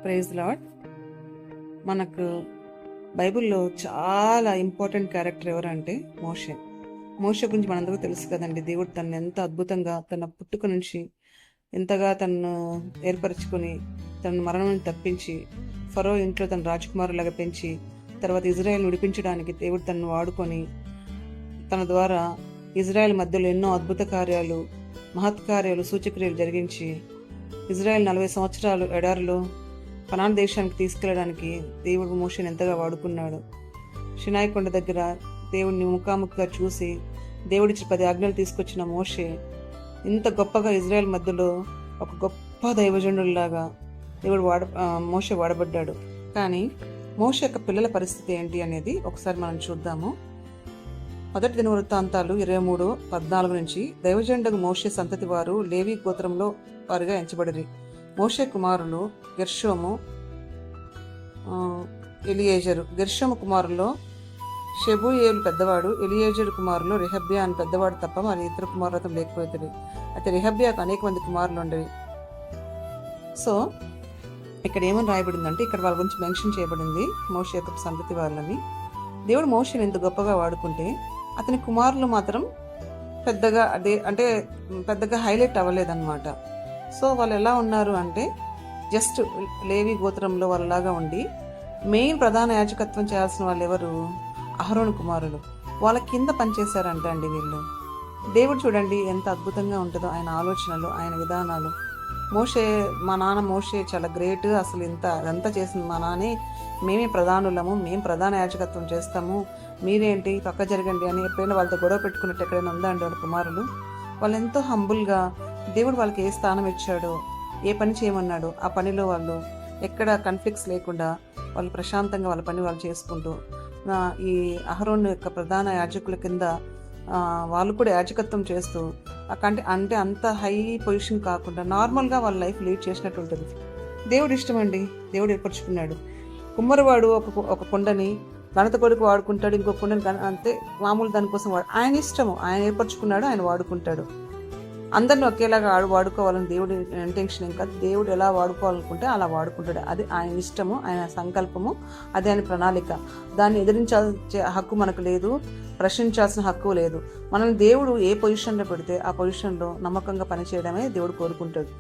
Praise lord. మనకు బైబిల్లో చాలా ఇంపార్టెంట్ క్యారెక్టర్ ఎవరంటే మోషే. మోషే గురించి మనందరికీ తెలుసు కదండి. దేవుడు తను ఎంత అద్భుతంగా తన పుట్టుక నుంచి ఎంతగా తనను ఏర్పరచుకొని తన మరణం తప్పించి ఫరో ఇంట్లో తన రాజకుమారులాగా పెంచి తర్వాత ఇజ్రాయెల్ విడిపించడానికి దేవుడు తనను వాడుకొని తన ద్వారా ఇజ్రాయెల్ మధ్యలో ఎన్నో అద్భుత కార్యాలు, మహత్కార్యాలు, సూచక్రియలు జరిగించి ఇజ్రాయెల్ 40 సంవత్సరాలు ఎడారిలో కనాన్ దేశానికి తీసుకెళ్ళడానికి దేవుడు మోషేని ఎంతగా వాడుకున్నాడు. షినాయి కొండ దగ్గర దేవుడిని ముఖాముఖిగా చూసి దేవుడిచ్చి 10 ఆజ్ఞలు తీసుకొచ్చిన మోషే ఇంత గొప్పగా ఇజ్రాయెల్ మధ్యలో ఒక గొప్ప దైవజనుడిలాగా మోషే వాడబడ్డాడు. కానీ మోషే యొక్క పిల్లల పరిస్థితి ఏంటి అనేది ఒకసారి మనం చూద్దాము. మొదటి దినవృత్తాంతాలు 23:14 నుంచి, దైవజనుడగు మోషే సంతతి వారు లేవి గోత్రంలో వారుగా ఎంచబడిరి. మోషే కుమారులు గెర్షోము, ఎలియేజరు. గెర్షోము కుమారుల్లో షెబూయేలు పెద్దవాడు, ఎలియేజరు కుమారులు రెహబ్యా అని పెద్దవాడు తప్ప మరి ఇతర కుమారులతో లేకపోతుంది. అయితే రెహబ్యాకు అనేక మంది కుమారులు ఉండేవి. సో ఇక్కడ ఏమని రాయబడిందంటే, ఇక్కడ వాళ్ళ గురించి మెన్షన్ చేయబడింది మోషే యొక్క సంతతి వాళ్ళని. దేవుడు మోషేని ఎంత గొప్పగా వాడుకుంటే అతని కుమారులు మాత్రం పెద్దగా హైలైట్ అవ్వలేదన్నమాట. సో వాళ్ళు ఎలా ఉన్నారు అంటే జస్ట్ లేవి గోత్రంలో వాళ్ళలాగా ఉండి మెయిన్ ప్రధాన యాజకత్వం చేయాల్సిన వాళ్ళు ఎవరు? అహరోను కుమారులు. వాళ్ళ కింద పనిచేశారంట అండి వీళ్ళు. దేవుడు చూడండి ఎంత అద్భుతంగా ఉంటుందో ఆయన ఆలోచనలు, ఆయన విధానాలు. మా నాన్న మోషే చాలా గ్రేట్, అసలు అదంతా చేసింది మా నాన్నే, మేమే ప్రధానులము, మేము ప్రధాన యాజకత్వం చేస్తాము, మీరేంటి పక్క జరగండి అని ఎప్పుడైనా వాళ్ళతో గొడవ పెట్టుకున్నట్టు ఎక్కడైనా ఉందా అండి వాళ్ళ కుమారులు? వాళ్ళు ఎంతో హంబుల్గా దేవుడు వాళ్ళకి ఏ స్థానం ఇచ్చాడో, ఏ పని చేయమన్నాడో ఆ పనిలో వాళ్ళు ఎక్కడ కాన్ఫ్లిక్ట్స్ లేకుండా వాళ్ళు ప్రశాంతంగా వాళ్ళ పని వాళ్ళు చేసుకుంటూ ఈ అహరోను యొక్క ప్రధాన యాజకుల కింద వాళ్ళు కూడా యాజకత్వం చేస్తూ అంటే అంత హై పొజిషన్ కాకుండా నార్మల్గా వాళ్ళ లైఫ్ లీడ్ చేసినట్టు ఉంటుంది. దేవుడు ఇష్టం అండి, దేవుడు ఏర్పరచుకున్నాడు. కుమ్మరివాడు ఒక కొండని గణత కొడుకు వాడుకుంటాడు, ఇంకొక కొండని అంతే మామూలు దానికోసం ఆయన ఇష్టము, ఆయన ఏర్పరచుకున్నాడు, ఆయన వాడుకుంటాడు. అందరిని ఒకేలాగా వాడుకోవాలని దేవుడి ఇంటెన్షన్ ఏం కాదు. దేవుడు ఎలా వాడుకోవాలనుకుంటే అలా వాడుకుంటాడు. అది ఆయన ఇష్టము, ఆయన సంకల్పము, అది ఆయన ప్రణాళిక. దాన్ని ఎదిరించాల్సిన హక్కు మనకు లేదు, ప్రశ్నించాల్సిన హక్కు లేదు. మనల్ని దేవుడు ఏ పొజిషన్లో పెడితే ఆ పొజిషన్లో నమ్మకంగా పనిచేయడమే దేవుడు కోరుకుంటాడు.